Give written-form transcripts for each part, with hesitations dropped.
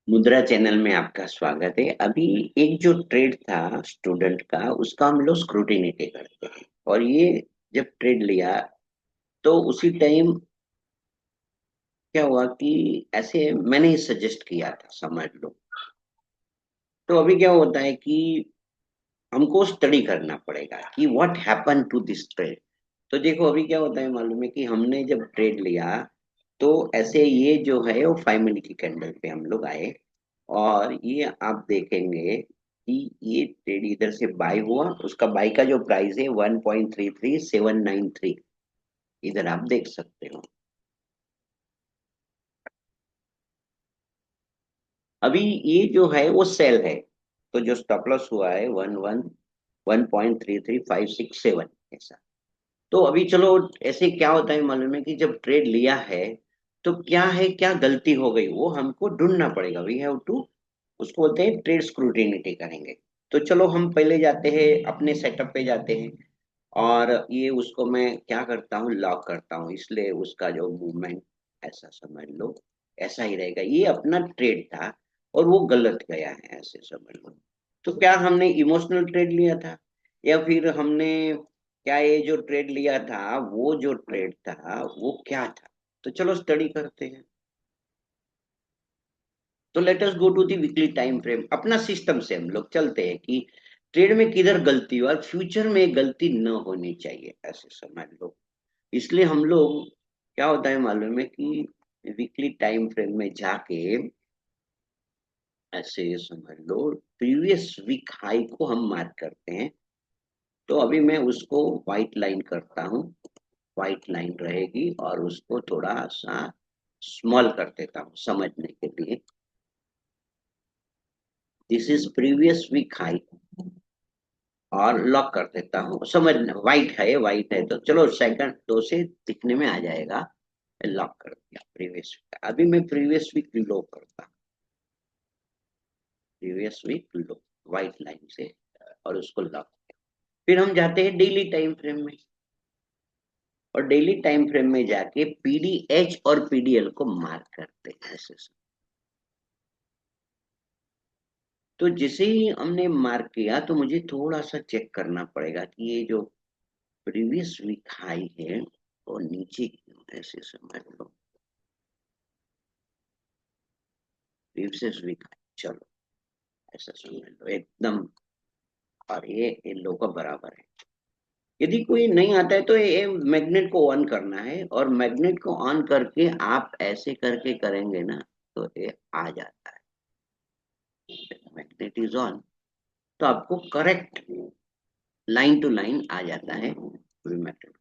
मुद्रा चैनल में आपका स्वागत है। अभी एक जो ट्रेड था स्टूडेंट का, उसका हम लोग स्क्रूटिनिटी करते हैं। और ये जब ट्रेड लिया तो उसी टाइम क्या हुआ कि ऐसे मैंने ही सजेस्ट किया था, समझ लो। तो अभी क्या होता है कि हमको स्टडी करना पड़ेगा कि what happen to this trade. तो देखो अभी क्या होता है मालूम है कि हमने जब ट्रेड लिया तो ऐसे ये जो है वो 5 मिनट की कैंडल पे हम लोग आए। और ये आप देखेंगे कि ये ट्रेड इधर से बाय हुआ, उसका बाय का जो प्राइस है 1.33793, इधर आप देख सकते हो। अभी ये जो है वो सेल है, तो जो स्टॉप लॉस हुआ है 1.33567 ऐसा। तो अभी चलो, ऐसे क्या होता है मालूम है कि जब ट्रेड लिया है तो क्या है, क्या गलती हो गई वो हमको ढूंढना पड़ेगा। वी हैव टू, उसको बोलते हैं ट्रेड स्क्रूटिनिटी करेंगे। तो चलो हम पहले जाते हैं, अपने सेटअप पे जाते हैं। और ये उसको मैं क्या करता हूँ, लॉक करता हूँ, इसलिए उसका जो मूवमेंट ऐसा समझ लो, ऐसा ही रहेगा। ये अपना ट्रेड था और वो गलत गया है, ऐसे समझ लो। तो क्या हमने इमोशनल ट्रेड लिया था, या फिर हमने क्या ये जो ट्रेड लिया था, वो जो ट्रेड था वो क्या था। तो चलो स्टडी करते हैं। तो let us go to the weekly time frame. अपना सिस्टम से हम लोग चलते हैं कि ट्रेड में किधर गलती हुआ और फ्यूचर में गलती न होनी चाहिए, ऐसे समझ लो। इसलिए हम लोग क्या होता है मालूम है कि वीकली टाइम फ्रेम में जाके ऐसे समझ लो प्रीवियस वीक हाई को हम मार्क करते हैं। तो अभी मैं उसको व्हाइट लाइन करता हूँ, व्हाइट लाइन रहेगी और उसको थोड़ा सा स्मॉल कर देता हूँ समझने के लिए। This is previous week high और लॉक कर देता हूँ। समझना, व्हाइट है तो चलो सेकंड दो से दिखने में आ जाएगा। लॉक कर दिया प्रीवियस वीक। अभी मैं प्रीवियस वीक लो करता हूँ, previous week low white line से, और उसको लॉक। फिर हम जाते हैं डेली टाइम फ्रेम में, और डेली टाइम फ्रेम में जाके पीडीएच और पीडीएल को मार्क करते हैं ऐसे। तो जैसे ही हमने मार्क किया तो मुझे थोड़ा सा चेक करना पड़ेगा कि ये जो प्रीवियस वीक हाई है वो नीचे क्यों है, ऐसे समझ लो। प्रीवियस वीक हाई, चलो ऐसा समझ लो एकदम। और ये लो का बराबर है। यदि कोई नहीं आता है तो ये मैग्नेट को ऑन करना है, और मैग्नेट को ऑन करके आप ऐसे करके करेंगे ना तो ये आ जाता है। मैग्नेट इज ऑन, तो आपको करेक्ट लाइन टू लाइन आ जाता है पूरी मैग्नेट।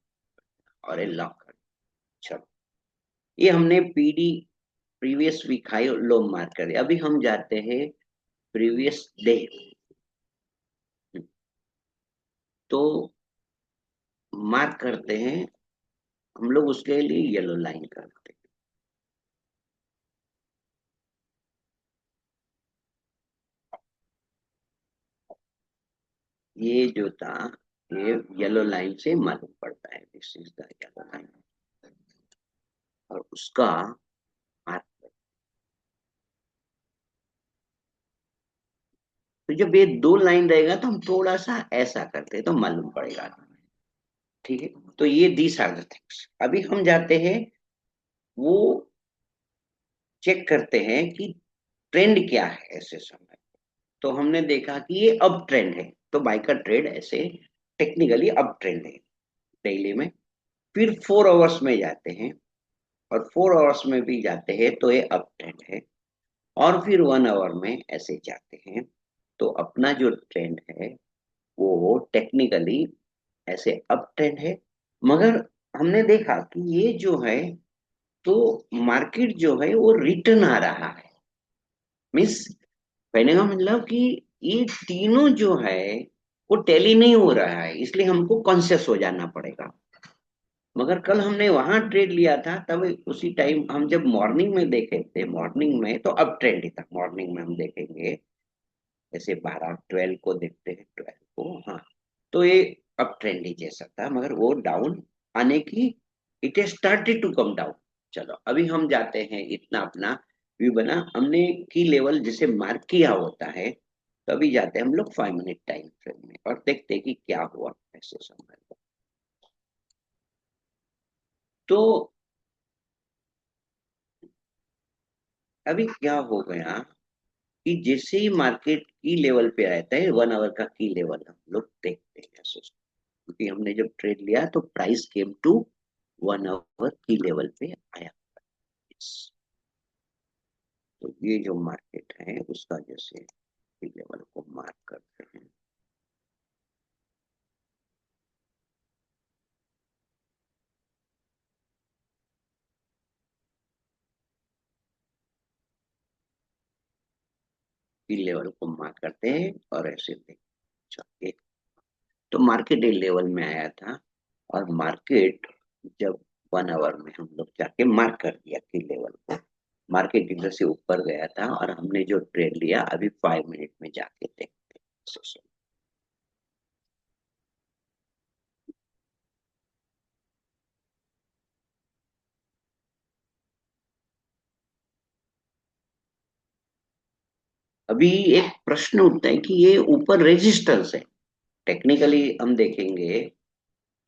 और ये लॉक कर, चलो ये हमने PD previous week high low mark कर दिया। अभी हम जाते हैं प्रीवियस डे। तो मार्क करते हैं हम लोग, उसके लिए येलो लाइन करते हैं। ये जो था ये येलो लाइन से मालूम पड़ता है, this is the yellow line. और उसका मार्क, तो जब ये दो लाइन रहेगा तो हम थोड़ा सा ऐसा करते हैं तो मालूम पड़ेगा। ठीक है, तो ये दीस आर द थिंग्स। अभी हम जाते हैं, वो चेक करते हैं कि ट्रेंड क्या है ऐसे समय। तो हमने देखा कि ये अप ट्रेंड है, तो बाय का ट्रेड ऐसे टेक्निकली अप ट्रेंड है डेली में। फिर 4 आवर्स में जाते हैं, और 4 आवर्स में भी जाते हैं तो ये अप ट्रेंड है। और फिर 1 आवर में ऐसे जाते हैं तो अपना जो ट्रेंड है वो टेक्निकली ऐसे अप ट्रेंड है। मगर हमने देखा कि ये जो है, तो मार्केट जो है वो रिटर्न आ रहा है। मीन्स कहने का मतलब कि ये तीनों जो है वो टैली नहीं हो रहा है, इसलिए हमको कॉन्शियस हो जाना पड़ेगा। मगर कल हमने वहां ट्रेड लिया था, तब उसी टाइम हम जब मॉर्निंग में देखे थे, मॉर्निंग में तो अप ट्रेंड ही था। मॉर्निंग में हम देखेंगे जैसे 12 12 को देखते हैं, 12 को, हाँ। तो ये अप ट्रेंड ही जैसा था, मगर वो डाउन आने की, it started to come down. चलो अभी हम जाते हैं इतना अपना व्यू बना, हमने की लेवल जिसे मार्क किया होता है, तो अभी जाते हैं हम लोग 5 मिनट टाइम फ्रेम में और देखते हैं कि क्या हुआ ऐसे समय पर। तो अभी क्या हो गया कि जैसे ही मार्केट की लेवल पे रहता है, 1 आवर का की लेवल हम लोग देखते हैं ऐसे, क्योंकि हमने जब ट्रेड लिया तो प्राइस केम टू 1 आवर की लेवल पे आया। तो ये जो मार्केट है उसका जैसे की लेवल को मार्क करते हैं, की लेवल को मार्क करते हैं और ऐसे देखते, तो मार्केट एक लेवल में आया था, और मार्केट जब 1 आवर में हम लोग जाके मार्क कर दिया की लेवल को, मार्केट इधर से ऊपर गया था और हमने जो ट्रेड लिया अभी 5 मिनट में जाके देखते हैं। अभी एक प्रश्न उठता है कि ये ऊपर रेजिस्टेंस है, टेक्निकली हम देखेंगे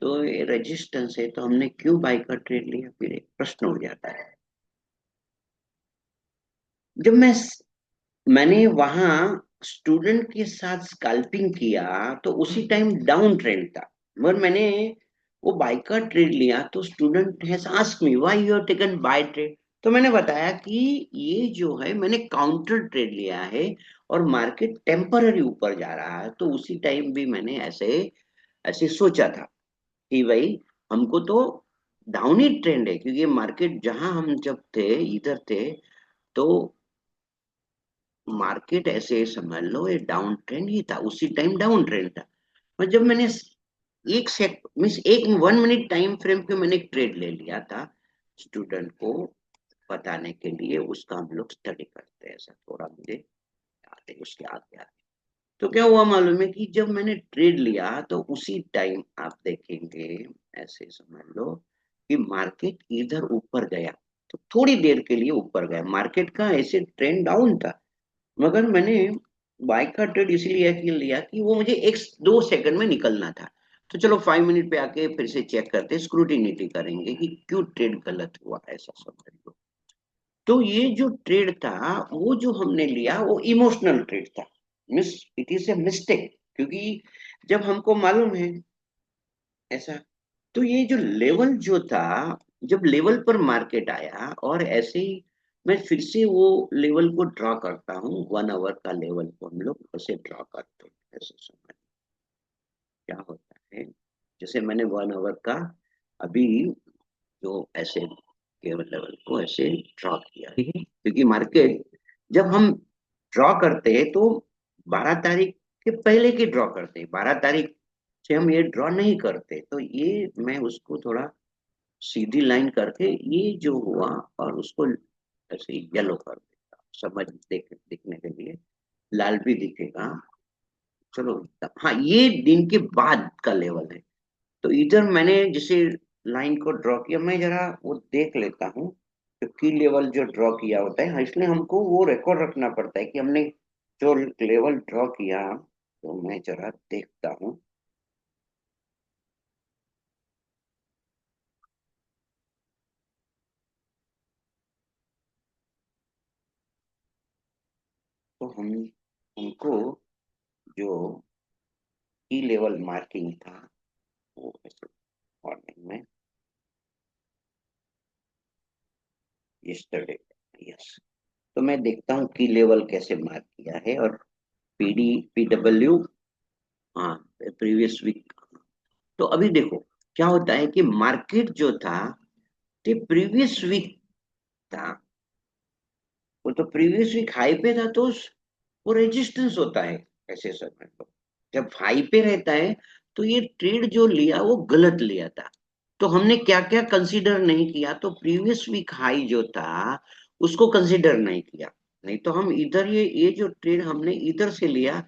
तो ये रेजिस्टेंस है, तो हमने क्यों बाई का ट्रेड लिया, फिर एक प्रश्न उठ जाता है। जब मैंने वहां स्टूडेंट के साथ स्कैल्पिंग किया तो उसी टाइम डाउन ट्रेंड था, मगर मैंने वो बाय का ट्रेड लिया तो student has asked me why you have taken by trade, तो मैंने बताया कि ये जो है मैंने काउंटर ट्रेड लिया है और मार्केट टेम्पररी ऊपर जा रहा है, तो उसी टाइम भी मैंने ऐसे ऐसे सोचा था कि भाई हमको तो डाउन ही ट्रेंड है, क्योंकि मार्केट जहां हम जब थे इधर थे तो मार्केट ऐसे समझ लो ये डाउन ट्रेंड ही था, उसी टाइम डाउन ट्रेंड था। और जब मैंने एक सेक मीन्स एक 1 मिनट टाइम फ्रेम पे मैंने एक ट्रेड ले लिया था, स्टूडेंट को बताने के लिए उसका हम लोग स्टडी करते हैं, ऐसा थोड़ा मुझे आते उसके आगे आगे। तो क्या हुआ मालूम है कि जब मैंने ट्रेड लिया तो उसी टाइम आप देखेंगे, ऐसे समझ लो कि मार्केट इधर ऊपर गया, तो थोड़ी देर के लिए ऊपर गया, मार्केट का ऐसे ट्रेंड डाउन था, मगर मैंने बाइक का ट्रेड इसलिए लिया कि वो मुझे 1-2 सेकंड में निकलना था। तो चलो 5 मिनट पे आके फिर से चेक करते, स्क्रूटिनिटी करेंगे कि क्यों ट्रेड गलत हुआ, ऐसा समझ लो। तो ये जो ट्रेड था वो जो हमने लिया वो इमोशनल ट्रेड था, miss it is a mistake, क्योंकि जब हमको मालूम है ऐसा, तो ये जो लेवल जो था, जब लेवल पर मार्केट आया और ऐसे ही मैं फिर से वो लेवल को ड्रॉ करता हूँ, 1 आवर का लेवल को हम लोग ऐसे ड्रॉ करते हैं, ऐसे समय क्या होता है, जैसे मैंने 1 आवर का अभी जो ऐसे केवल लेवल को ऐसे ड्रॉ किया, ठीक है, क्योंकि मार्केट जब हम ड्रॉ करते हैं तो 12 तारीख के पहले की ड्रॉ करते हैं, 12 तारीख से हम ये ड्रॉ नहीं करते, तो ये मैं उसको थोड़ा सीधी लाइन करके ये जो हुआ और उसको ऐसे येलो कर देगा, समझ दिखने के लिए लाल भी दिखेगा। चलो, हाँ ये दिन के बाद का लेवल है, तो इधर मैंने जिसे लाइन को ड्रॉ किया, मैं जरा वो देख लेता हूँ, तो की लेवल जो ड्रॉ किया होता है, हाँ, इसलिए हमको वो रिकॉर्ड रखना पड़ता है कि हमने जो लेवल ड्रॉ किया, तो मैं जरा देखता हूँ। तो हमको जो की लेवल मार्किंग था वो मॉर्निंग में यस्टरडे, यस, तो मैं देखता हूँ की लेवल कैसे मार्क किया है, और पीडब्ल्यू, हाँ, प्रीवियस वीक। तो अभी देखो क्या होता है कि मार्केट जो था ये प्रीवियस वीक था, वो तो प्रीवियस वीक हाई पे था, तो वो रेजिस्टेंस होता है ऐसे समय को, जब हाई पे रहता है तो ये ट्रेड जो लिया वो गलत लिया था, तो हमने क्या क्या कंसीडर नहीं किया, तो प्रीवियस वीक हाई जो था उसको कंसीडर नहीं किया, नहीं तो हम इधर ये जो ट्रेड हमने इधर से लिया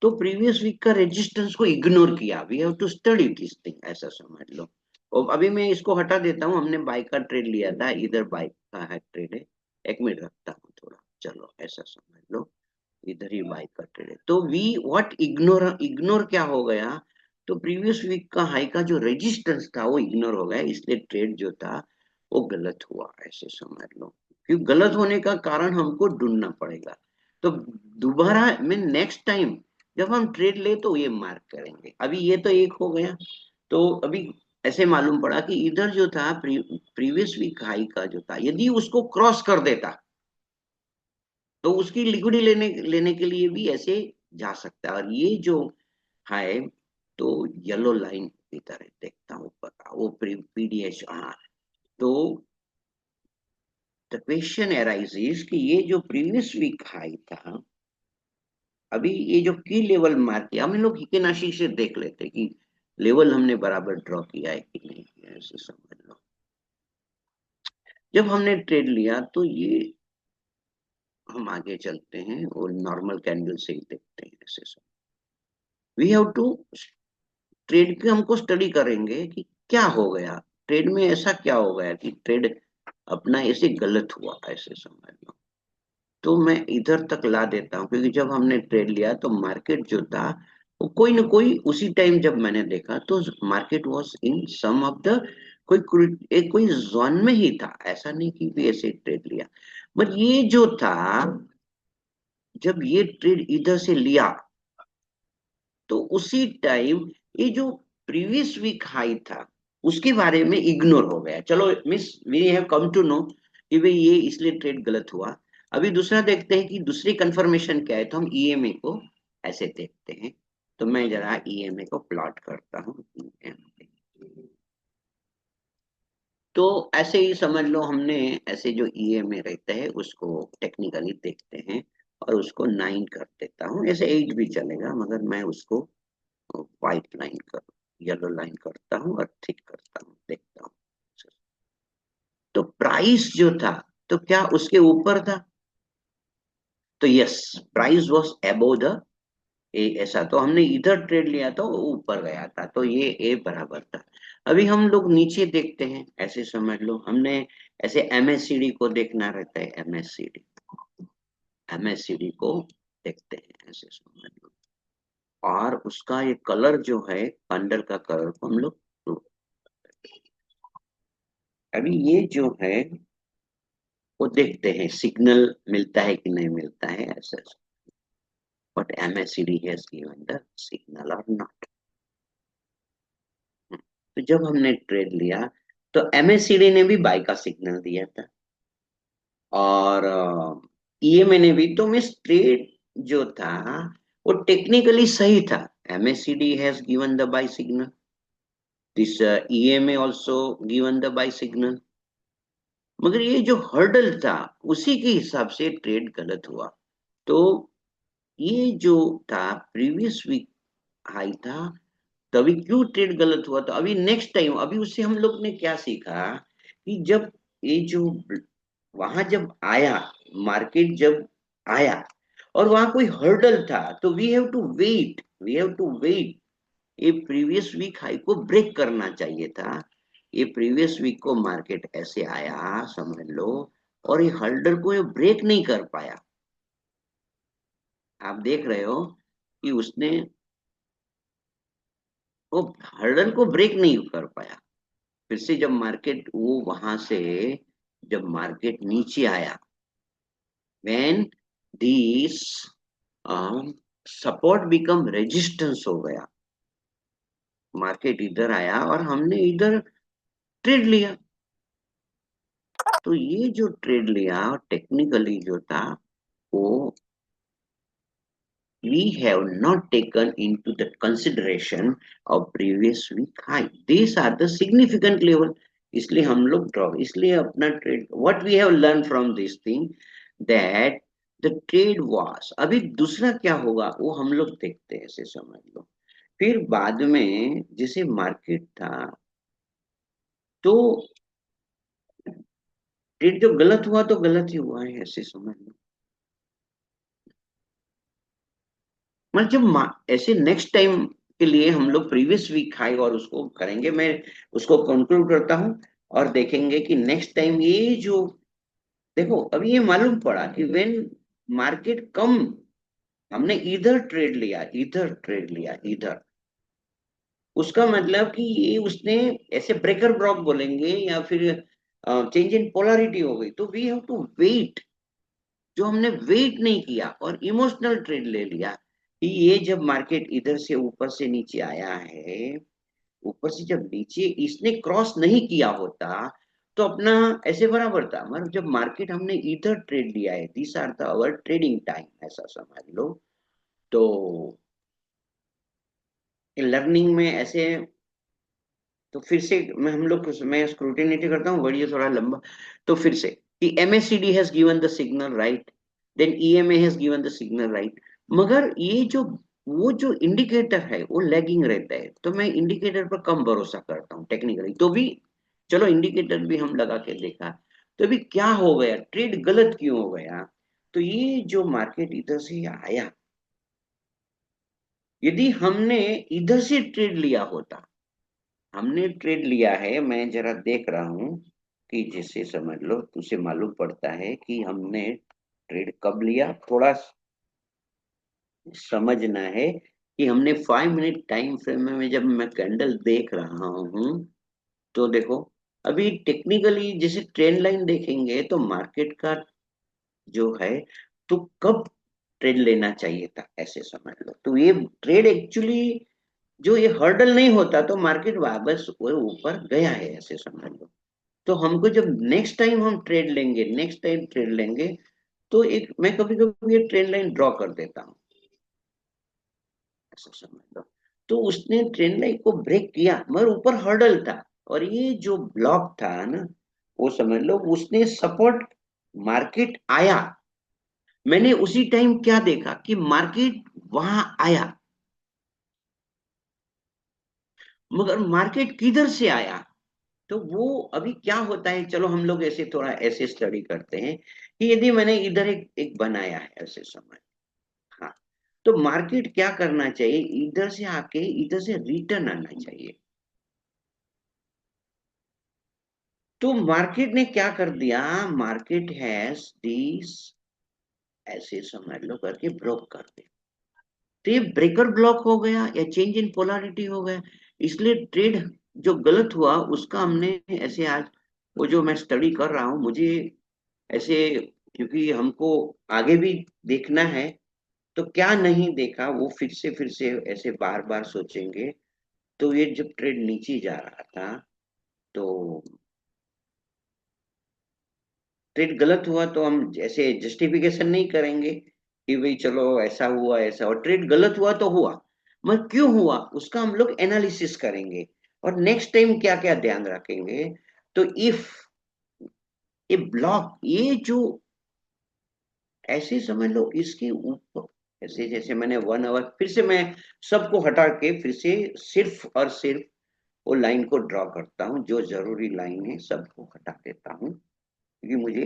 तो प्रीवियस वीक का रेजिस्टेंस को इग्नोर किया, we have to study this thing, ऐसा समझ लो। और अभी मैं इसको हटा देता हूँ, हमने बाइक का ट्रेड लिया था, इधर बाइक का है ट्रेड है, एक मिनट रखता हूँ थोड़ा। चलो ऐसा समझ लो, इधर ही बाई का ट्रेड है। तो वी व्हाट इग्नोर, इग्नोर क्या हो गया, तो प्रीवियस वीक का हाई का जो रेजिस्टेंस था वो इग्नोर हो गया, इसलिए ट्रेड जो था वो गलत हुआ, ऐसे समझ लो। क्योंकि गलत होने का कारण हमको ढूंढना पड़ेगा। तो दोबारा मैं नेक्स्ट टाइम जब हम ट्रेड ले तो ये मार्क करेंगे। अभी ये तो एक हो गया। तो अभी ऐसे मालूम पड़ा कि इधर जो था प्रीवियस वीक हाई का जो था, यदि उसको क्रॉस कर देता तो उसकी लिक्विडिटी लेने लेने के लिए भी ऐसे जा सकता है। और ये जो है, तो येलो लाइन इधर है, देखता हूँ ऊपर का, वो पीडीएच, हाँ। तो द क्वेश्चन अराइजेस कि ये जो प्रीवियस वीक हाई था, अभी ये जो की लेवल मार्क किया, हम लोग हिकेनाशी से देख लेते हैं कि लेवल हमने बराबर ड्रॉ किया है कि नहीं किया है, ऐसे समझ लो। जब हमने ट्रेड लिया तो ये, हम आगे चलते हैं और नॉर्मल कैंडल से ही देखते हैं, ऐसे सब वी हैव टू ट्रेड के हमको स्टडी करेंगे कि क्या हो गया, ट्रेड में ऐसा क्या हो गया कि ट्रेड अपना ऐसे गलत हुआ, ऐसे समझ लो। तो मैं इधर तक ला देता हूँ, क्योंकि जब हमने ट्रेड लिया तो मार्केट जो था वो कोई ना कोई, उसी टाइम जब मैंने देखा तो market was in some of the एक कोई जोन में ही था, ऐसा नहीं कि भी ऐसे ट्रेड लिया। बट ये जो था, जब ये ट्रेड इधर से लिया तो उसी टाइम ये जो प्रीवियस वीक हाई था उसके बारे में इग्नोर हो गया। चलो miss, we have come to know कि भाई ये इसलिए ट्रेड गलत हुआ। अभी दूसरा देखते हैं कि दूसरी कंफर्मेशन क्या है, तो हम ईएमए को ऐसे देखते हैं। तो मैं जरा ईएमए को प्लॉट करता हूँ। तो ऐसे ही समझ लो, हमने ऐसे जो ईएमए रहता है उसको टेक्निकली देखते हैं, और उसको 9 कर देता हूँ, ऐसे 8 भी चलेगा, मगर मैं उसको व्हाइट लाइन कर, येलो लाइन करता हूँ और थिक करता हूँ, देखता हूँ। तो प्राइस जो था, तो क्या उसके ऊपर था, तो yes, price was above the ए, ऐसा तो हमने इधर ट्रेड लिया तो वो ऊपर गया था, तो ये ए बराबर था। अभी हम लोग नीचे देखते हैं, ऐसे समझ लो, हमने ऐसे एमएससीडी को देखना रहता है, एमएससीडी, एमएससीडी को देखते हैं, ऐसे समझ लो। और उसका ये कलर जो है, अंडर का कलर को हम लोग, अभी ये जो है वो देखते हैं सिग्नल मिलता है कि नहीं मिलता है, ऐसा। But MSCD has given the signal और नॉट। तो जब हमने ट्रेड लिया तो एमएससीडी ने भी बाय का सिग्नल दिया था, और ईएमए ने भी। तो मिस ट्रेड जो था वो टेक्निकली सही था, MSCD has given the buy signal, this EMA also given the buy signal, मगर ये जो हर्डल था उसी के हिसाब से ट्रेड गलत हुआ। तो ये जो था प्रीवियस वीक हाई था, तभी क्यों ट्रेड गलत हुआ। तो अभी नेक्स्ट टाइम, अभी उससे हम लोग ने क्या सीखा कि जब ये जो वहां जब आया, मार्केट जब आया और वहां कोई हर्डल था, तो we have to wait, we have to wait. ये प्रीवियस वीक हाई को ब्रेक करना चाहिए था। ये प्रीवियस वीक को मार्केट ऐसे आया समझ लो, और ये हर्डल को ये ब्रेक नहीं कर पाया। आप देख रहे हो कि उसने वो हर्डल को ब्रेक नहीं कर पाया। फिर से जब मार्केट वो वहां से, जब मार्केट नीचे आया, when this support become resistance हो गया, मार्केट इधर आया और हमने इधर ट्रेड लिया। तो ये जो ट्रेड लिया टेक्निकली जो था, वो we have not taken into the consideration of previous week high. These are the significant level. इसलिए हम लोग ड्रॉ, इसलिए अपना trade, what we have learn from this thing, that the trade was, अभी दूसरा क्या होगा वो हम लोग देखते हैं, ऐसे समझ लो। फिर बाद में जैसे मार्केट था, तो ट्रेड जो गलत हुआ तो गलत ही हुआ है, ऐसे समझ लो। मतलब जब ऐसे नेक्स्ट टाइम के लिए हम लोग प्रीवियस वीक हाई और उसको करेंगे, मैं उसको कंक्लूड करता हूं, और देखेंगे कि नेक्स्ट टाइम ये जो देखो अभी ये मालूम पड़ा कि व्हेन मार्केट कम, हमने इधर ट्रेड लिया, इधर ट्रेड लिया, इधर, उसका मतलब कि ये उसने ऐसे ब्रेकर ब्लॉक बोलेंगे या फिर चेंज इन पोलैरिटी हो गई, तो वी हैव टू वेट। जो हमने वेट नहीं किया और इमोशनल ट्रेड ले लिया कि ये जब मार्केट इधर से ऊपर से नीचे आया है, ऊपर से जब नीचे इसने क्रॉस नहीं किया होता तो अपना ऐसे बराबर था, मतलब जब मार्केट हमने इधर ट्रेड लिया है, this are the our trading time, ऐसा समझ लो। तो लर्निंग में ऐसे, तो फिर से मैं हम लोग मैं स्क्रूटिनिटी करता हूँ, वर्ड ये थोड़ा लंबा। तो फिर से कि MACD has given the signal right, then EMA has given the signal right, मगर ये जो वो जो इंडिकेटर है वो लैगिंग रहता है, तो मैं इंडिकेटर पर कम भरोसा करता हूँ टेक्निकली। तो भी चलो इंडिकेटर भी हम लगा के देखा, तो अभी क्या हो गया, ट्रेड गलत क्यों हो गया? तो ये जो मार्केट इधर से आया, यदि हमने इधर से ट्रेड लिया होता, हमने ट्रेड लिया है, मैं जरा देख रहा हूं कि जैसे समझ लो तुझे मालूम पड़ता है कि हमने ट्रेड कब लिया, थोड़ा समझना है कि हमने 5 मिनट टाइम फ्रेम में जब मैं कैंडल देख रहा हूं, तो देखो अभी टेक्निकली जैसे ट्रेंड लाइन देखेंगे तो मार्केट का जो है, तो कब ट्रेड लेना चाहिए था ऐसे समझ लो। तो ये ट्रेड एक्चुअली जो ये हर्डल नहीं होता तो मार्केट वापस वो ऊपर गया है ऐसे समझ लो। तो हमको जब नेक्स्ट टाइम हम ट्रेड लेंगे, नेक्स्ट टाइम ट्रेड लेंगे, तो एक मैं कभी कभी ये ट्रेंड लाइन ड्रॉ कर देता हूँ, ऐसा समझ लो। तो उसने ट्रेंड लाइन को ब्रेक किया मगर ऊपर हर्डल था, और ये जो ब्लॉक था ना, वो समझ लो उसने सपोर्ट, मार्केट आया, मैंने उसी टाइम क्या देखा कि मार्केट वहां आया, मगर मार्केट किधर से आया? तो वो अभी क्या होता है, चलो हम लोग ऐसे थोड़ा ऐसे स्टडी करते हैं कि यदि मैंने इधर एक एक बनाया है ऐसे समय, हाँ, तो मार्केट क्या करना चाहिए, इधर से आके इधर से रिटर्न आना चाहिए। तो मार्केट ने क्या कर दिया, मार्केट हैज दिस ऐसे समझ लो करके ब्रोक कर दिया, तो ये ब्रेकर ब्लॉक हो गया या चेंज इन पोलैरिटी हो गया, इसलिए ट्रेड जो गलत हुआ उसका हमने ऐसे आज, वो जो मैं स्टडी कर रहा हूँ मुझे ऐसे, क्योंकि हमको आगे भी देखना है, तो क्या नहीं देखा वो फिर से ऐसे बार बार सोचेंगे। तो ये जब ट्रेड नीचे जा रहा था, तो ट्रेड गलत हुआ तो हम जैसे जस्टिफिकेशन नहीं करेंगे कि भाई चलो ऐसा हुआ ऐसा, और ट्रेड गलत हुआ तो हुआ, मगर क्यों हुआ उसका हम लोग एनालिसिस करेंगे, और नेक्स्ट टाइम क्या क्या ध्यान रखेंगे। तो इफ ए ब्लॉक, ये जो ऐसे समझ लो इसके ऊपर, ऐसे जैसे मैंने 1 आवर फिर से मैं सबको हटा के फिर से सिर्फ और सिर्फ वो लाइन को ड्रॉ करता हूँ, जो जरूरी लाइन है सबको हटा देता हूँ, क्योंकि मुझे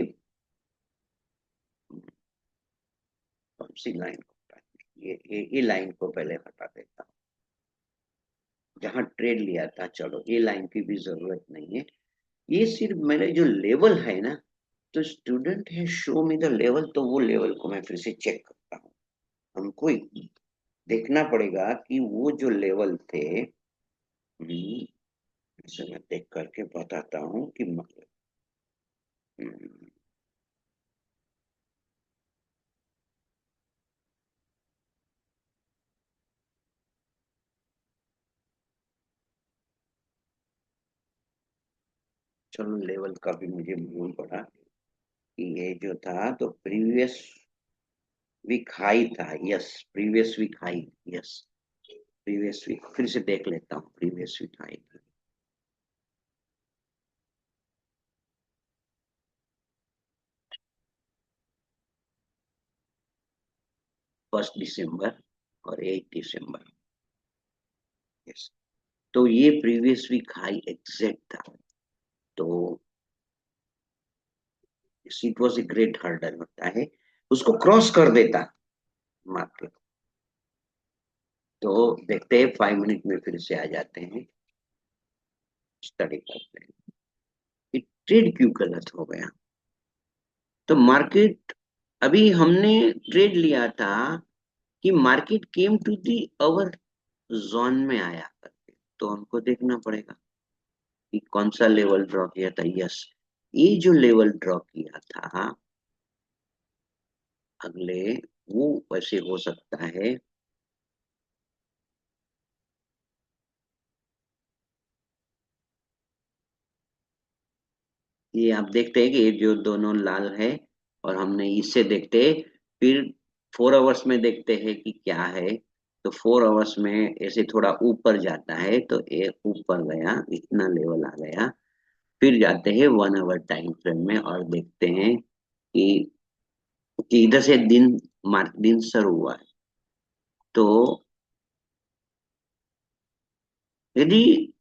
कौन सी लाइन को हटानी है? ये लाइन को पहले हटा देता हूँ, जहां ट्रेड लिया था, चलो ये लाइन की भी जरूरत नहीं है। ये सिर्फ मेरे जो लेवल है ना, तो स्टूडेंट है शो में द लेवल, तो वो लेवल को मैं फिर से चेक करता हूँ। हमको देखना पड़ेगा कि वो जो लेवल थे, इसे मैं देख करके बताता हूँ कि मतलब, हम्म, चलो लेवल का भी मुझे मालूम पड़ा कि ये जो था तो प्रीवियस वीक हाई था, yes, previous week high, yes, previous week फिर से देख लेता हूँ, प्रीवियस वीक हाई था फर्स्ट दिसंबर और 8 दिसंबर, यस। तो ये प्रीवियस वीक हाई एग्जैक्ट था, तो it was a great hurdle होता है, उसको क्रॉस कर देता मार्केट। तो देखते हैं 5 मिनट में फिर से आ जाते हैं, स्टडी करते हैं कि ट्रेड क्यों गलत हो गया। तो मार्केट, अभी हमने ट्रेड लिया था कि market came to the our zone में आया करके, तो हमको देखना पड़ेगा कि कौन सा लेवल ड्रॉ किया था। यस, ये जो लेवल ड्रॉ किया था अगले, वो वैसे हो सकता है। ये आप देखते हैं कि ये जो दोनों लाल है, और हमने इससे देखते हैं, फिर 4 आवर्स में देखते हैं कि क्या है। तो 4 आवर्स में ऐसे थोड़ा ऊपर जाता है, तो ये ऊपर गया, इतना लेवल आ गया। फिर जाते हैं 1 आवर टाइम फ्रेम में और देखते हैं कि इधर से दिन शुरू हुआ है। तो यदि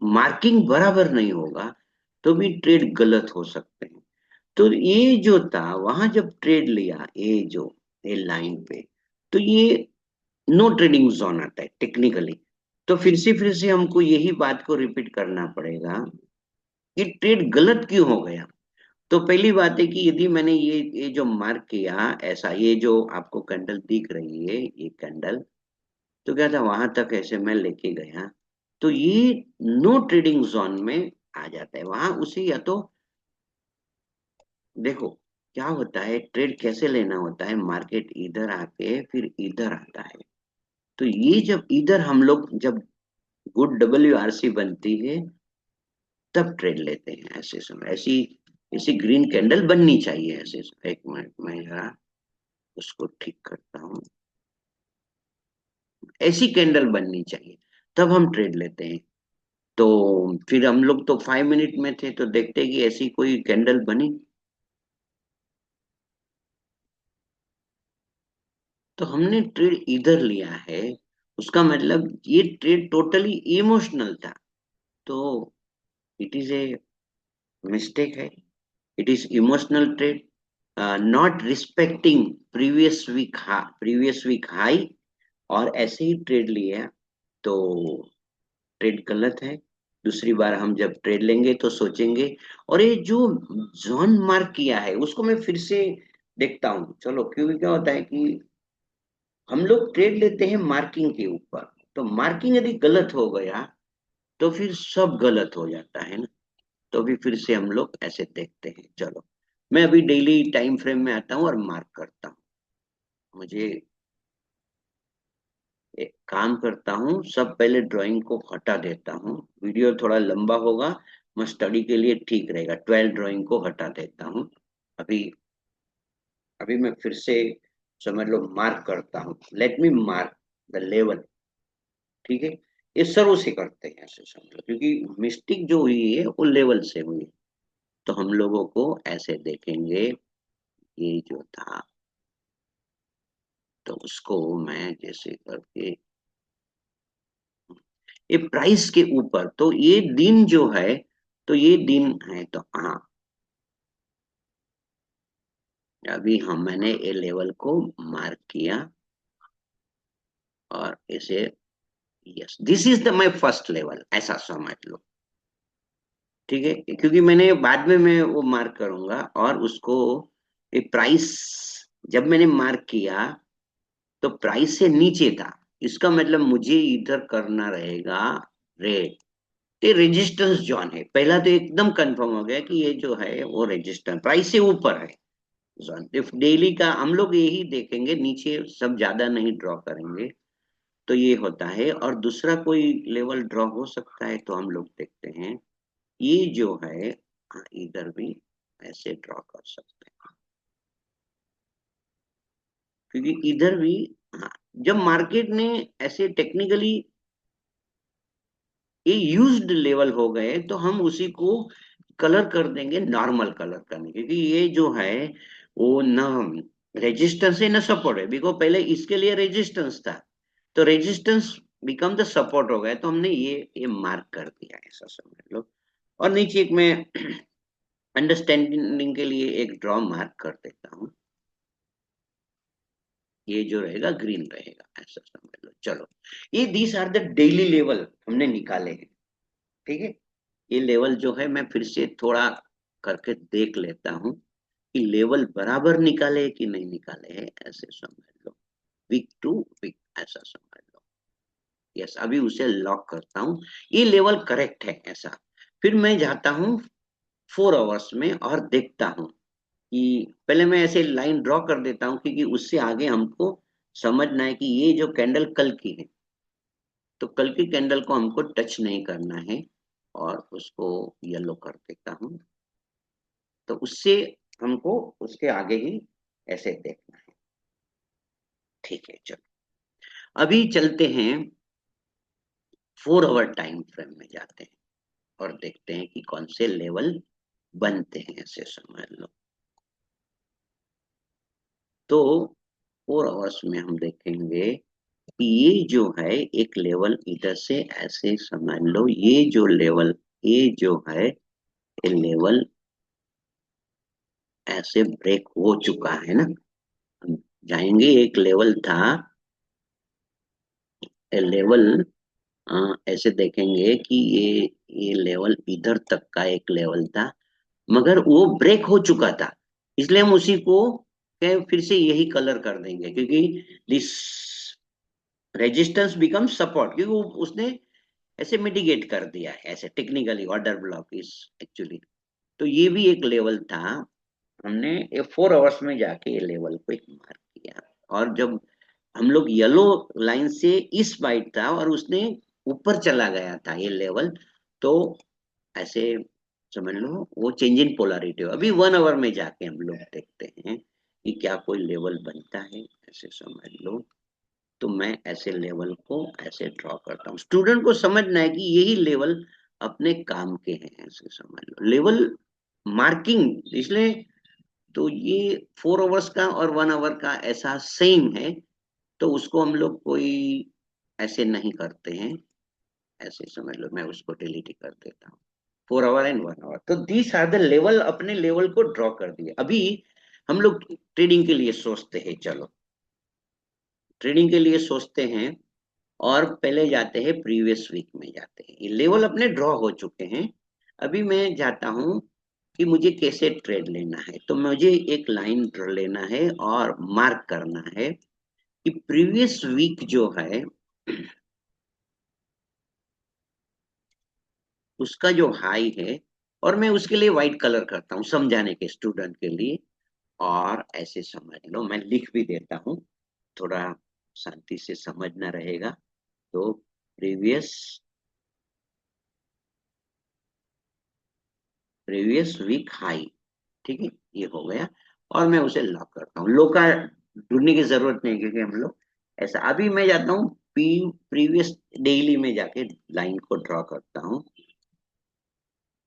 मार्किंग बराबर नहीं होगा तो भी ट्रेड गलत हो सकते हैं। तो ये जो था वहां जब ट्रेड लिया, ये लाइन पे, तो ये नो ट्रेडिंग जोन आता है टेक्निकली। तो फिर से हमको यही बात को रिपीट करना पड़ेगा कि ट्रेड गलत क्यों हो गया। तो पहली बात है कि यदि मैंने ये जो मार्क किया ऐसा, ये जो आपको कैंडल दिख रही है, ये कैंडल, तो क्या था, वहां तक ऐसे मैं लेके गया, तो ये नो ट्रेडिंग जोन में आ जाता है। वहां उसे या तो देखो क्या होता है, ट्रेड कैसे लेना होता है, मार्केट इधर आके फिर इधर आता है। तो ये जब इधर हम लोग जब गुड WRC बनती है तब ट्रेड लेते हैं। ऐसे समय ऐसी ऐसी ग्रीन कैंडल बननी चाहिए ऐसे समय। एक मिनट में जरा उसको ठीक करता हूँ। ऐसी कैंडल बननी चाहिए, तब हम ट्रेड लेते हैं। तो फिर हम लोग तो 5 मिनट में थे, तो देखते हैं कि ऐसी कोई कैंडल बनी। तो हमने ट्रेड इधर लिया है, उसका मतलब ये ट्रेड टोटली इमोशनल था। तो इट इज ए मिस्टेक है, it is emotional trade, not respecting previous week high, और ऐसे ही ट्रेड लिया, तो ट्रेड गलत है। दूसरी बार हम जब ट्रेड लेंगे तो सोचेंगे। और ये जो जोन मार्क किया है उसको मैं फिर से देखता हूँ, चलो, क्योंकि क्या होता है कि हम लोग ट्रेड लेते हैं मार्किंग के ऊपर। तो मार्किंग यदि गलत हो गया तो फिर सब गलत हो जाता है ना। तो भी फिर से हम लोग ऐसे देखते हैं। चलो, मैं अभी डेली टाइम फ्रेम में आता हूँ और मार्क करता हूँ। मुझे एक काम करता हूँ, सब पहले ड्राइंग को हटा देता हूँ, वीडियो थोड़ा लंबा होगा, मैं स्टडी के लिए ठीक रहेगा। 12 ड्राइंग को हटा देता हूँ। अभी अभी मैं फिर से समझ लो मार्क करता हूँ। Let me mark the level. ठीक है, ये शुरू से करते हैं ऐसे समझ लो, क्योंकि मिस्टेक जो हुई है वो लेवल से हुई है। तो हम लोगों को ऐसे देखेंगे, ये जो था, तो उसको मैं जैसे करके, ये प्राइस के ऊपर, तो ये दिन जो है, तो ये दिन है, तो हाँ, अभी हम मैंने ये लेवल को मार्क किया और इसे, yes, this is the my first level, ऐसा समझ लो। ठीक है, क्योंकि मैंने बाद में मैं वो मार्क करूंगा, और उसको ये प्राइस जब मैंने मार्क किया तो प्राइस से नीचे था, इसका मतलब मुझे इधर करना रहेगा रेड। ये रेजिस्टेंस जोन है, पहला तो एकदम कंफर्म हो गया कि ये जो है वो रेजिस्टेंस प्राइस से ऊपर है जोन। इफ डेली का हम लोग यही देखेंगे, नीचे सब ज्यादा नहीं ड्रॉ करेंगे। तो ये होता है, और दूसरा कोई लेवल ड्रॉ हो सकता है तो हम लोग देखते हैं। ये जो है, हाँ, इधर भी ऐसे ड्रॉ कर सकते हैं, क्योंकि इधर भी, हाँ, जब मार्केट ने ऐसे टेक्निकली ये यूज्ड लेवल हो गए तो हम उसी को कलर कर देंगे नॉर्मल कलर करने, क्योंकि ये जो है वो ना रेजिस्टेंस है ना सपोर्ट है। बिकॉज पहले इसके लिए रेजिस्टेंस था, तो रेजिस्टेंस बिकम द सपोर्ट हो गया, तो हमने ये मार्क कर दिया, ऐसा समझ लो। और नीचे एक मैं अंडरस्टैंडिंग के लिए एक ड्रॉ मार्क कर देता हूँ। ये जो रहेगा ग्रीन रहेगा, ऐसा समझ लो। चलो, ये these are the daily level हमने निकाले हैं। ठीक है, ये लेवल जो है मैं फिर से थोड़ा करके देख लेता हूँ। कि लेवल बराबर निकाले कि नहीं निकाले है, ऐसे समझ लो, वीक टू वीक ऐसा समझ लो। यस, अभी उसे लॉक करता हूं, ये लेवल करेक्ट है ऐसा। फिर मैं जाता हूँ 4 आवर्स में और देखता हूँ कि पहले मैं ऐसे लाइन ड्रॉ कर देता हूँ, क्योंकि उससे आगे हमको समझना है कि ये जो कैंडल कल की है, तो कल की कैंडल को हमको टच नहीं करना है, और उसको येलो कर देता हूँ। तो उससे हमको उसके आगे ही ऐसे देखना है। ठीक है, चलो अभी चलते हैं 4 आवर टाइम फ्रेम में जाते हैं और देखते हैं कि कौन से लेवल बनते हैं, ऐसे समझ लो। तो 4 आवर्स में हम देखेंगे कि ये जो है एक लेवल इधर से ऐसे समझ लो, ये जो लेवल, ये जो है ये लेवल ऐसे ब्रेक हो चुका है ना। हम जाएंगे, एक लेवल था, लेवल ऐसे देखेंगे कि ये लेवल इधर तक का एक लेवल था, मगर वो ब्रेक हो चुका था, इसलिए हम उसी को फिर से यही कलर कर देंगे, क्योंकि दिस रेजिस्टेंस बिकम सपोर्ट, क्योंकि वो उसने ऐसे मिटिगेट कर दिया है, ऐसे technically order block is actually. तो ये भी एक लेवल था, हमने ये 4 आवर्स में जाके ये लेवल को एक मार्क किया। और जब हम लोग येलो लाइन से इस बाइट था और उसने ऊपर चला गया था ये लेवल, तो ऐसे समझ लो वो चेंज इन पोलैरिटी हो। अभी 1 आवर में जाके हम लोग देखते हैं कि क्या कोई लेवल बनता है, ऐसे समझ लो। तो मैं ऐसे लेवल को ऐसे ड्रॉ करता हूँ, स्टूडेंट को समझना है कि यही लेवल अपने काम के हैं, ऐसे समझ लो लेवल मार्किंग। इसलिए तो ये 4 आवर्स का और 1 आवर का ऐसा सेम है, तो उसको हम लोग कोई ऐसे नहीं करते हैं, ऐसे समझ लो, मैं उसको डिलीट कर देता हूँ। 4 आवर एंड 1 आवर, तो दीस आर द लेवल, अपने लेवल को ड्रॉ कर दिए। अभी हम लोग ट्रेडिंग के लिए सोचते हैं, चलो ट्रेडिंग के लिए सोचते हैं, और पहले जाते हैं प्रीवियस वीक में जाते हैं। ये लेवल अपने ड्रॉ हो चुके हैं। अभी मैं जाता हूं कि मुझे कैसे ट्रेड लेना है, तो मुझे एक लाइन लेना है और मार्क करना है कि प्रीवियस वीक जो है उसका जो हाई है, और मैं उसके लिए व्हाइट कलर करता हूँ समझाने के, स्टूडेंट के लिए। और ऐसे समझ लो, मैं लिख भी देता हूँ, थोड़ा शांति से समझना रहेगा। तो प्रीवियस प्रीवियस वीक हाई, ठीक है, ये हो गया। और मैं उसे लॉक करता हूँ, लो का ढूंढने की जरूरत नहीं, क्योंकि हम लोग ऐसा। अभी मैं जाता हूँ प्रीवियस डेली में जाके लाइन को ड्रॉ करता हूँ।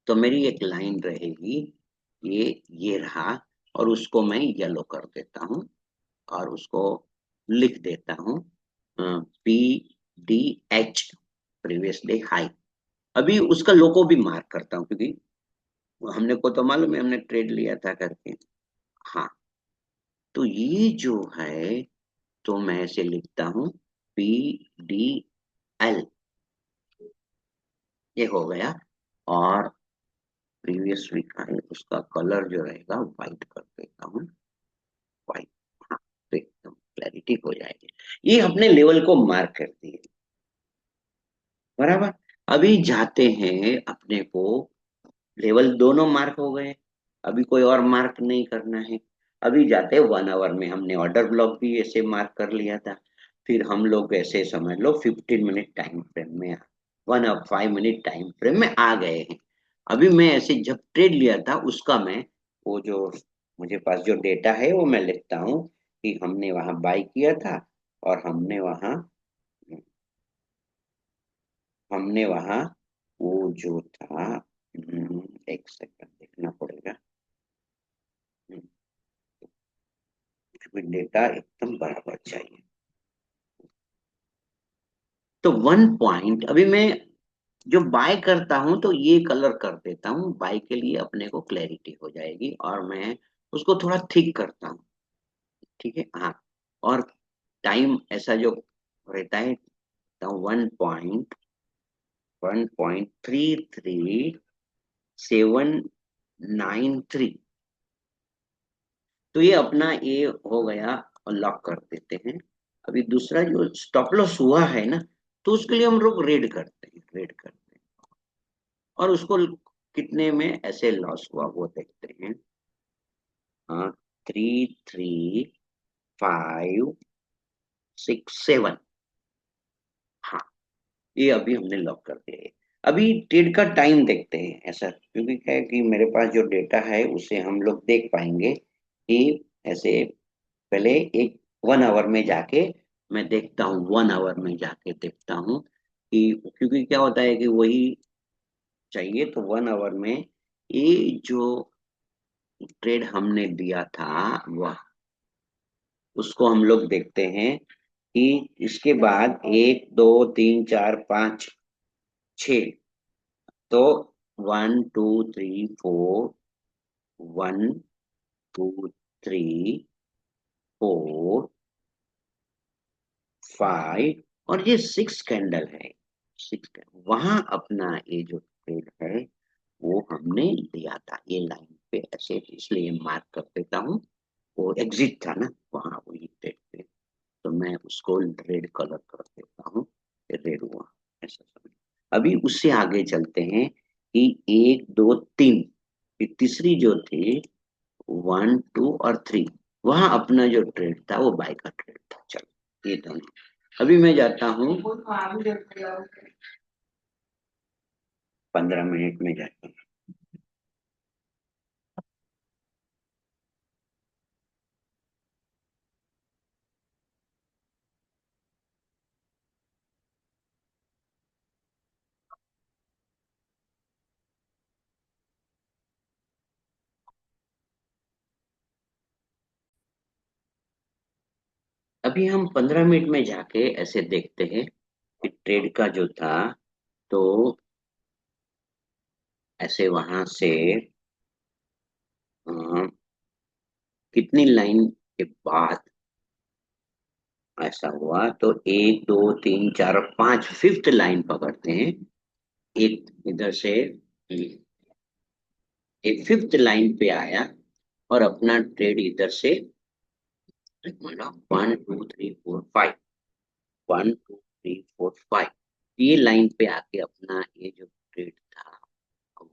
तो मेरी एक लाइन रहेगी, ये रहा, और उसको मैं येलो कर देता हूँ और उसको लिख देता हूँ P D H, previous day high. अभी उसका लो को भी मार्क करता हूँ, क्योंकि हमने को तो मालूम है हमने ट्रेड लिया था करके। हाँ, तो ये जो है, तो मैं ऐसे लिखता हूँ पी डी एल, ये हो गया। और प्रीवियस वीक का है, उसका कलर जो रहेगा व्हाइट कर देता हूँ, व्हाइट। हाँ, तो एकदम क्लैरिटी हो जाएगी, ये अपने लेवल को मार्क कर दिए, बराबर। अभी जाते हैं अपने को, लेवल दोनों मार्क हो गए, अभी कोई और मार्क नहीं करना है। अभी जाते हैं 1 आवर में, हमने ऑर्डर ब्लॉक भी ऐसे मार्क कर लिया था। फिर हम लोग ऐसे समझ लो 15 मिनट टाइम फ्रेम में, 1 और 5 मिनट टाइम फ्रेम में आ गए हैं। अभी मैं ऐसे जब ट्रेड लिया था उसका मैं, वो जो मुझे पास जो डेटा है वो मैं लिखता हूँ कि हमने वहां बाई किया था, और हमने वहां वो जो था, एक सेकंड देखना पड़ेगा, डेटा एकदम बराबर चाहिए। तो 1 पॉइंट, अभी मैं जो बाय करता हूं तो ये कलर कर देता हूं, बाय के लिए अपने को क्लैरिटी हो जाएगी, और मैं उसको थोड़ा थिक करता हूँ, ठीक है। हाँ, और टाइम ऐसा जो रहता है, 1.33 793, तो ये अपना ये हो गया और लॉक कर देते हैं। अभी दूसरा जो स्टॉप लॉस हुआ है ना, तो उसके लिए हम लोग रेड करते हैं और उसको कितने में ऐसे लॉस हुआ वो देखते हैं। हाँ, 3, 3, 5, 6, 7। हाँ, ये अभी हमने लॉक कर दिया है। अभी ट्रेड का टाइम देखते हैं ऐसा, क्योंकि क्या है कि मेरे पास जो डेटा है उसे हम लोग देख पाएंगे कि ऐसे पहले एक 1 आवर में जाके मैं देखता हूँ, 1 आवर में जाके देखता हूँ कि, क्योंकि क्या होता है कि वही चाहिए। तो 1 आवर में ये जो ट्रेड हमने दिया था वह, उसको हम लोग देखते हैं कि इसके बाद 1, 2, 3, 4, 5, 6। तो 1, 2, 3, 4, 1, 2, 3, 4, 5 और ये 6 कैंडल है। 6 कैंडल वहां अपना ये जो ट्रेड है वो हमने लिया था ये लाइन पे ऐसे, इसलिए मार्क कर देता हूँ। वो एग्जिट था ना वहां वही ट्रेड पे, तो मैं उसको रेड कलर कर देता हूँ। रेड हुआ ऐसा समझ। अभी उससे आगे चलते हैं कि 1, 2, 3, ये तीसरी जो थी 1, 2 और 3, वहां अपना जो ट्रेड था वो बाय का ट्रेड था। चलो ये दोनों। अभी मैं जाता हूँ 15 मिनट में जाता हूँ। अभी हम 15 मिनट में जाके ऐसे देखते हैं कि ट्रेड का जो था, तो ऐसे वहां से अ, कितनी लाइन के बाद ऐसा हुआ। तो 1, 2, 3, 4 और 5, फिफ्थ लाइन पकड़ते हैं। एक इधर से एक फिफ्थ लाइन पे आया और अपना ट्रेड इधर से मतलब 1, 2, 3, 4, 5, 1, 2, 3, 4, 5, ये लाइन पे आके अपना ये जो ट्रेड था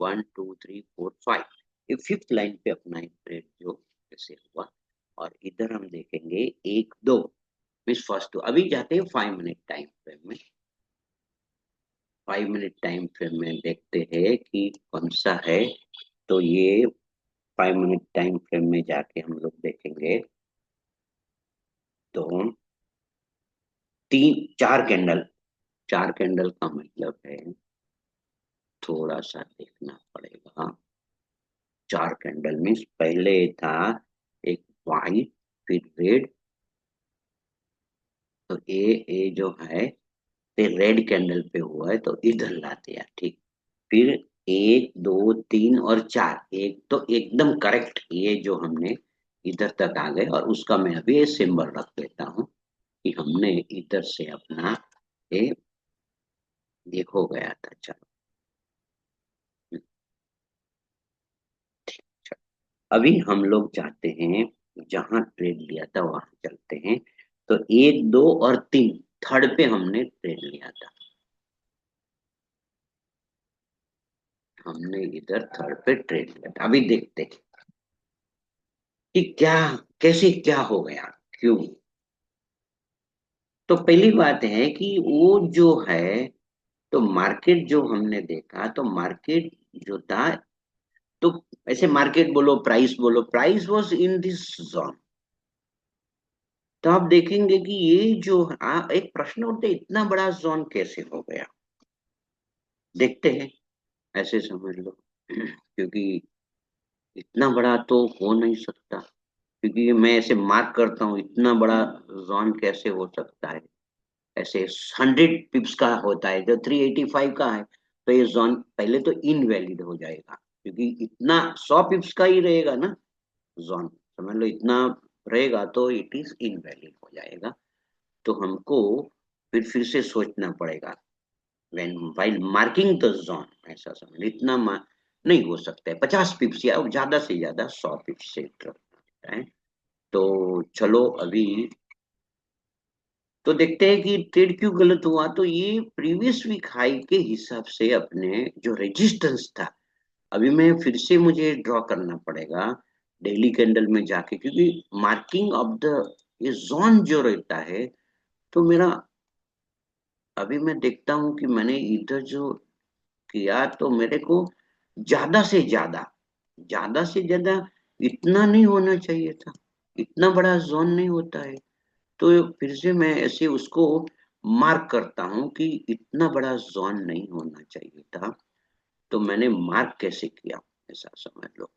1, 2, 3, 4, 5, ये फिफ्थ लाइन पे अपना एक ट्रेड जो ऐसे हुआ। और इधर हम देखेंगे 1, 2, मिस फर्स्ट। तो अभी जाते हैं 5 मिनट टाइम फ्रेम में। 5 मिनट टाइम फ्रेम में देखते हैं कि कौन सा है। तो ये 5 मिनट टाइम फ्रेम में जाके हम लोग देखेंगे तो 4 कैंडल। 4 कैंडल का मतलब है, थोड़ा सा देखना पड़ेगा। 4 कैंडल में पहले था एक वाइट, फिर रेड। तो ये जो है ये रेड कैंडल पे हुआ है, तो इधर ला दिया ठीक। फिर 1, 2, 3 और 4, एक तो एकदम करेक्ट ये जो हमने इधर तक आ गए। और उसका मैं अभी ये सिंबल रख देता हूँ कि हमने इधर से अपना ये हो गया था। चलो अभी हम लोग चाहते हैं जहां ट्रेड लिया था वहां चलते हैं। तो 1, 2 और 3, थर्ड पे हमने ट्रेड लिया था। हमने इधर थर्ड पे ट्रेड लिया था। अभी देखते हैं कि क्या, कैसे क्या हो गया, क्यों। तो पहली बात है कि वो जो है, तो मार्केट जो हमने देखा, तो मार्केट जो था, तो ऐसे मार्केट बोलो, प्राइस बोलो, price was in this zone. तो आप देखेंगे कि ये जो एक प्रश्न उठते, इतना बड़ा जोन कैसे हो गया। देखते हैं, ऐसे समझ लो क्योंकि इतना बड़ा तो हो नहीं सकता। क्योंकि मैं ऐसे मार्क करता हूँ, इतना बड़ा जोन कैसे हो सकता है। ऐसे 100 पिप्स का होता है, जो 385 का है, तो ये जोन पहले तो इनवैलिड हो जाएगा। क्योंकि इतना 100 पिप्स का ही रहेगा ना जोन, समझ लो इतना रहेगा तो इट इज इनवैलिड हो जाएगा। तो हमको फिर से सोचना पड़ेगा when while marking the zone. ऐसा समझ नहीं हो सकता है 50 पिप्स या ज्यादा से ज्यादा 100 पिप्स से रखना है। तो चलो अभी तो देखते हैं कि ट्रेड क्यों गलत हुआ। तो ये प्रीवियस वीक हाई के हिसाब से अपने जो रेजिस्टेंस था, अभी मैं फिर से मुझे ड्रॉ करना पड़ेगा डेली कैंडल में जाके, क्योंकि मार्किंग ऑफ द ये जोन जो रहता है। तो मेरा अभी मैं देखता हूँ कि मैंने इधर जो किया, तो मेरे को ज्यादा से ज्यादा ज्यादा से ज्यादा इतना नहीं होना चाहिए था, इतना बड़ा जोन नहीं होता है। तो फिर से मैं ऐसे उसको मार्क करता हूँ कि इतना बड़ा जोन नहीं होना चाहिए था। तो मैंने मार्क कैसे किया, ऐसा समझ लो।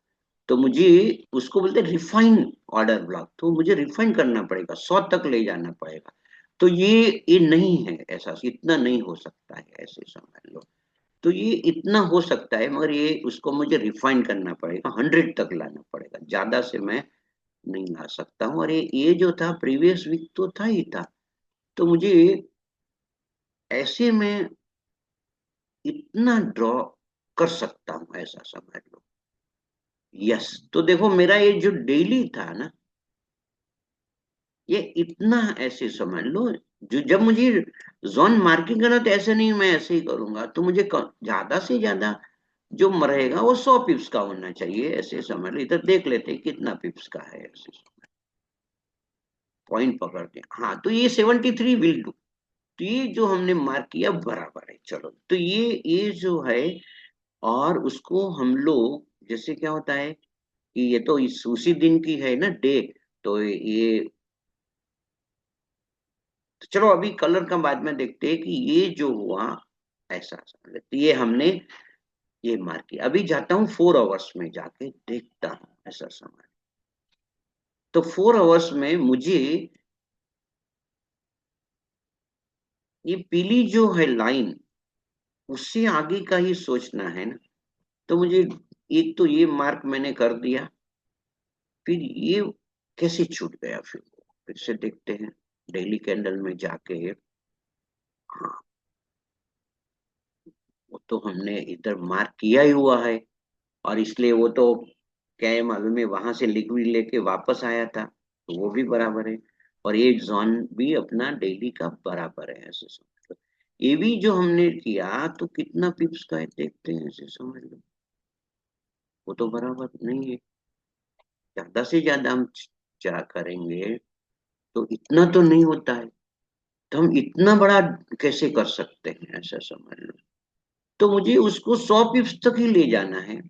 तो मुझे उसको बोलते रिफाइन ऑर्डर ब्लॉक, तो मुझे रिफाइन करना पड़ेगा, 100 तक ले जाना पड़ेगा। तो ये नहीं है, ऐसा इतना नहीं हो सकता है, ऐसे समझ लो। तो ये इतना हो सकता है, मगर ये उसको मुझे रिफाइन करना पड़ेगा, 100 तक लाना पड़ेगा, ज्यादा से मैं नहीं ला सकता हूँ। और ये जो था प्रीवियस वीक तो था ही था। तो मुझे ऐसे में इतना ड्रॉ कर सकता हूँ, ऐसा समझ लो। यस, तो देखो मेरा ये जो डेली था ना, ये इतना ऐसे समझ लो। जो जब मुझे जोन मार्किंग करना, तो ऐसे नहीं मैं ऐसे ही करूंगा, तो मुझे ज्यादा से ज्यादा जो रहेगा वो 100 पिप्स का होना चाहिए, ऐसे समझ लो। इधर देख लेते हैं कितना पिप्स का है, ऐसे पॉइंट पकड़ते हैं। हाँ, तो ये 73 विल डू। तो ये जो हमने मार्क किया बराबर है, चलो। तो ये जो है, और उसको हम लोग जैसे क्या होता है कि ये तो इस उसी दिन की है ना डे। तो ये तो चलो अभी कलर का बाद में देखते हैं कि ये जो हुआ ऐसा समझ लेते। ये हमने ये मार्क किया। अभी जाता हूँ 4 आवर्स में, जाके देखता हूँ, ऐसा समझ। तो 4 आवर्स में मुझे ये पीली जो है लाइन, उससे आगे का ही सोचना है ना। तो मुझे एक तो ये मार्क मैंने कर दिया, फिर ये कैसे छूट गया, फिर से देखते हैं डेली कैंडल में जाके। हाँ, वो तो हमने इधर मार्क किया ही हुआ है, और इसलिए वो तो क्या है मालूम है, वहां से लिक्विड लेके वापस आया था, तो वो भी बराबर है। और ये जोन भी अपना डेली का बराबर है, ऐसे समझ लो। ये भी जो हमने किया तो कितना पिप्स का है देखते हैं, ऐसे समझ लो। वो तो बराबर नहीं है, ज्यादा से ज्यादा हम क्या करेंगे, तो इतना तो नहीं होता है। तो हम इतना बड़ा कैसे कर सकते हैं, ऐसा समझ लो। तो मुझे उसको 100 पिप्स तक ही ले जाना है,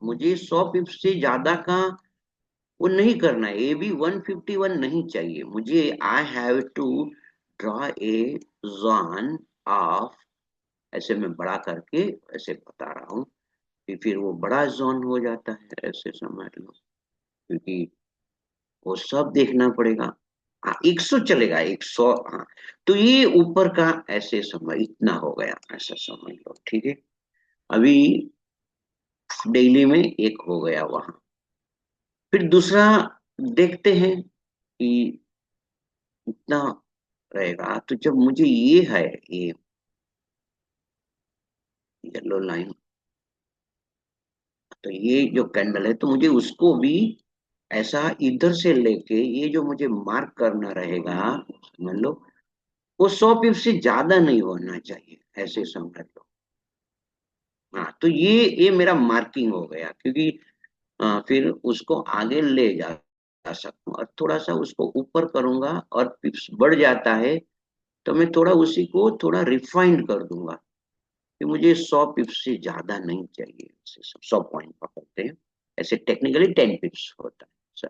मुझे 100 पिप्स से ज्यादा का वो नहीं करना है। ये भी 151 नहीं चाहिए मुझे। I have to draw a zone of, ऐसे मैं बड़ा करके ऐसे बता रहा हूँ कि फिर वो बड़ा जोन हो जाता है, ऐसे समझ लो। क्योंकि वो सब देखना पड़ेगा। हाँ, 100 चलेगा, 100। हाँ, तो ये ऊपर का ऐसे समझ इतना हो गया, ऐसा समझ लो, ठीक है। अभी डेली में एक हो गया वहां। फिर दूसरा देखते हैं कि इतना रहेगा। तो जब मुझे ये है, ये येलो लाइन, तो ये जो कैंडल है, तो मुझे उसको भी ऐसा इधर से लेके ये जो मुझे मार्क करना रहेगा, समझ लो, वो 100 पिप से ज्यादा नहीं होना चाहिए, ऐसे समझ लो। हाँ, तो ये मेरा मार्किंग हो गया, क्योंकि फिर उसको आगे ले जा सकूं, और थोड़ा सा उसको ऊपर करूंगा और पिप्स बढ़ जाता है, तो मैं थोड़ा उसी को थोड़ा रिफाइंड कर दूंगा कि मुझे 100 पिप्स से ज्यादा नहीं चाहिए, 100 पॉइंट पकड़ते हैं, ऐसे टेक्निकली 10 पिप्स होता है सर।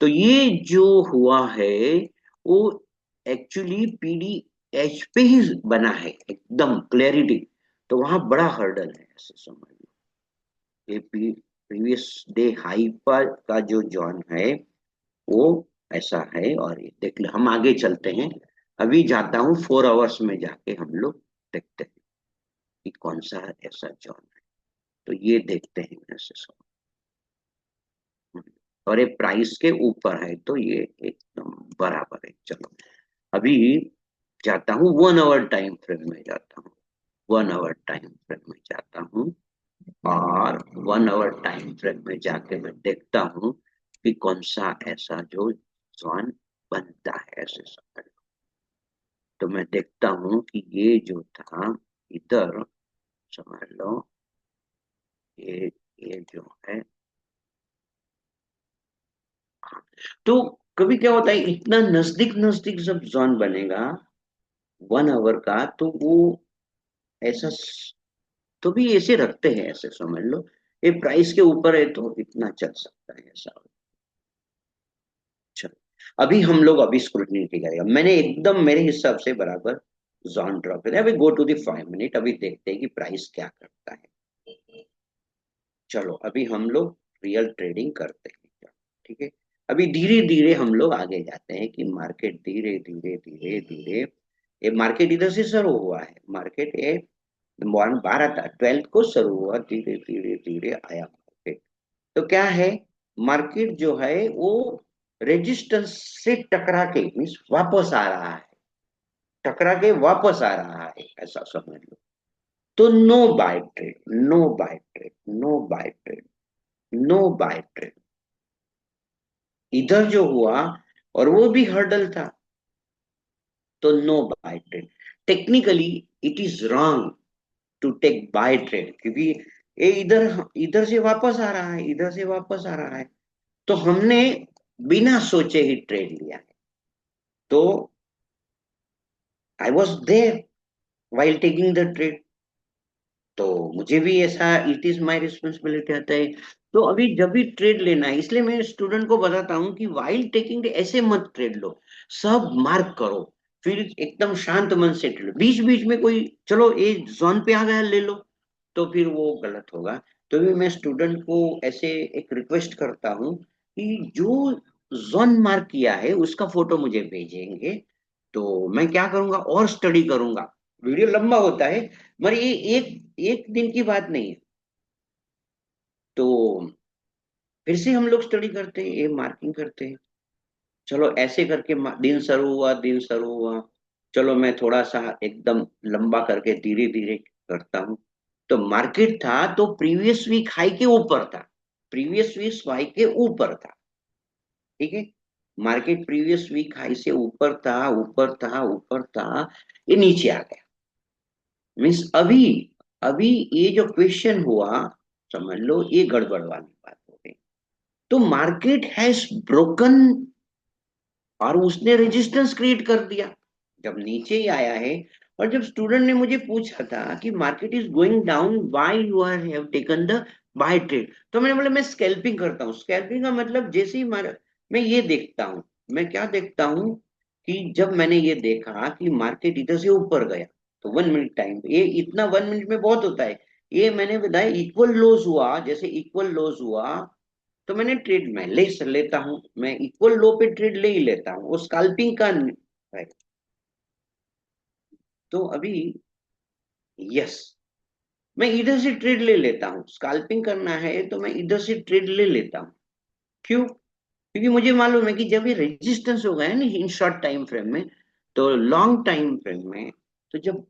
तो ये जो हुआ है वो एक्चुअली पीडी एच पे ही बना है, एकदम क्लैरिटी। तो वहां बड़ा हर्डल है, ऐसे समझ लो। ये प्रीवियस डे हाई पर का जो जॉन है वो ऐसा है। और ये देख लो, हम आगे चलते हैं। अभी जाता हूँ 4 आवर्स में, जाके हम लोग देखते हैं कि कौन सा ऐसा जॉन है। तो ये देखते हैं ऐसे सब। और ये प्राइस के ऊपर है, तो ये एकदम बराबर है, चलो। अभी जाता हूँ 1 आवर टाइम फ्रेम में जाता हूँ, 1 आवर टाइम फ्रेम में जाता हूँ। और 1 आवर टाइम फ्रेम में जाके मैं देखता हूँ कि कौन सा ऐसा जो जोन बनता है, ऐसे समझ लो। तो मैं देखता हूं कि ये जो था इधर, समझ लो, ये ये जो है, हाँ। तो कभी क्या होता है, इतना नजदीक नजदीक जब जोन बनेगा 1 आवर का, तो वो ऐसा तो भी ऐसे रखते हैं, ऐसे समझ लो। ये प्राइस के ऊपर है तो इतना चल सकता है ऐसा। चलो अभी हम लोग अभी स्क्रूटनी करेगा, मैंने एकदम मेरे हिसाब से बराबर जोन ड्रॉ कर दिया। अभी गो टू दी 5 मिनट, अभी देखते हैं कि प्राइस क्या करता है। चलो अभी हम लोग रियल ट्रेडिंग करते हैं, ठीक है। अभी धीरे धीरे हम लोग आगे जाते हैं कि मार्केट धीरे धीरे धीरे धीरे, ये मार्केट इधर से शुरू हुआ है, मार्केट ये 12 को शुरू हुआ, धीरे धीरे धीरे आया मार्केट। तो क्या है, मार्केट जो है वो रेजिस्टेंस से टकरा के मीन्स वापस आ रहा है, टकरा के वापस आ रहा है, ऐसा समझ लो। तो no buy trade, no buy trade, no buy trade, no buy trade. इधर जो हुआ और वो भी हर्डल था, तो no buy trade. Technically it is wrong to take buy trade, क्योंकि ये इधर इधर से वापस आ रहा है, इधर से वापस आ रहा है, तो हमने बिना सोचे ही ट्रेड लिया है। तो I was there while taking the trade, तो मुझे भी ऐसा, इट इज माय रिस्पॉन्सिबिलिटी आता है। तो अभी जब भी ट्रेड लेना है, इसलिए मैं स्टूडेंट को बताता हूँ कि वाइल टेकिंग ऐसे मत ट्रेड लो, सब मार्क करो, फिर एकदम शांत मन से ट्रेड लो। बीच बीच में कोई चलो ये जोन पे आ गया ले लो, तो फिर वो गलत होगा। तो भी मैं स्टूडेंट को ऐसे एक रिक्वेस्ट करता हूँ कि जो जोन मार्क किया है उसका फोटो मुझे भेजेंगे, तो मैं क्या करूंगा और स्टडी करूंगा। वीडियो लंबा होता है, मगर ये एक एक दिन की बात नहीं है। तो फिर से हम लोग स्टडी करते हैं, ये मार्किंग करते हैं। चलो ऐसे करके दिन शुरू हुआ, दिन शुरू हुआ। चलो मैं थोड़ा सा एकदम लंबा करके धीरे धीरे करता हूँ। तो मार्केट था तो प्रीवियस वीक हाई के ऊपर था, प्रीवियस वीक हाई के ऊपर था, ठीक है। मार्केट प्रीवियस वीक हाई से ऊपर था, ऊपर था, ऊपर था, ये नीचे आ गया। मीन्स अभी अभी ये जो क्वेश्चन हुआ, समझ लो ये गड़बड़ वाली बात हो गई। तो मार्केट हैज ब्रोकन और उसने रेजिस्टेंस क्रिएट कर दिया जब नीचे ही आया है। और जब स्टूडेंट ने मुझे पूछा था कि market is going down, why you are have taken the buy trade, तो मैंने बोला मैं स्कैल्पिंग करता हूँ। स्कैल्पिंग का मतलब जैसे ही मैं ये देखता हूँ, मैं क्या देखता हूँ कि जब मैंने ये देखा कि मार्केट इधर से ऊपर गया, तो 1 मिनट टाइम, ये इतना 1 मिनट में बहुत होता है। ये मैंने बताया इक्वल लोज हुआ, जैसे इक्वल लोज हुआ तो मैंने ट्रेड में ले लेता हूं, मैं इक्वल लो पे ट्रेड ले ही लेता हूं, वो स्कैल्पिंग का है। तो अभी यस, मैं इधर से ट्रेड ले लेता हूँ, स्कैल्पिंग करना है तो मैं इधर से ट्रेड ले लेता हूँ। क्यों? क्योंकि मुझे मालूम है कि जब ये रेजिस्टेंस हो गया ना इन शॉर्ट टाइम फ्रेम में, तो लॉन्ग टाइम फ्रेम में, तो जब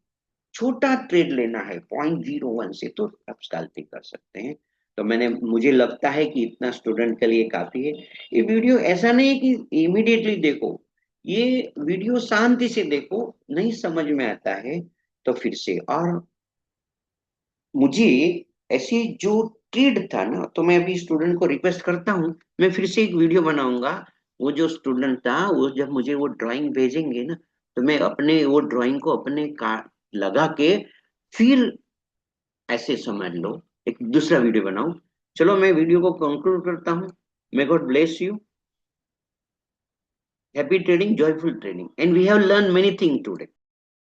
छोटा ट्रेड लेना है 0.01 से, तो आप स्कैल्पिंग कर सकते हैं। तो मैंने, मुझे लगता है कि इतना स्टूडेंट के लिए काफी है। ये वीडियो ऐसा नहीं है कि इमीडिएटली देखो, ये वीडियो शांति से देखो, नहीं समझ में आता है तो फिर से। और मुझे ऐसी जो ट्रेड था ना, तो मैं अभी स्टूडेंट को रिक्वेस्ट करता हूँ, मैं फिर से एक वीडियो बनाऊंगा। वो जो स्टूडेंट था वो जब मुझे वो ड्राइंग भेजेंगे ना, तो मैं अपने वो ड्राइंग को अपने का लगा के फिर ऐसे समझ लो एक दूसरा वीडियो बनाऊं। चलो मैं वीडियो को कंक्लूड करता हूँ। May God bless you, happy trading, joyful trading, and we have learn many thing today.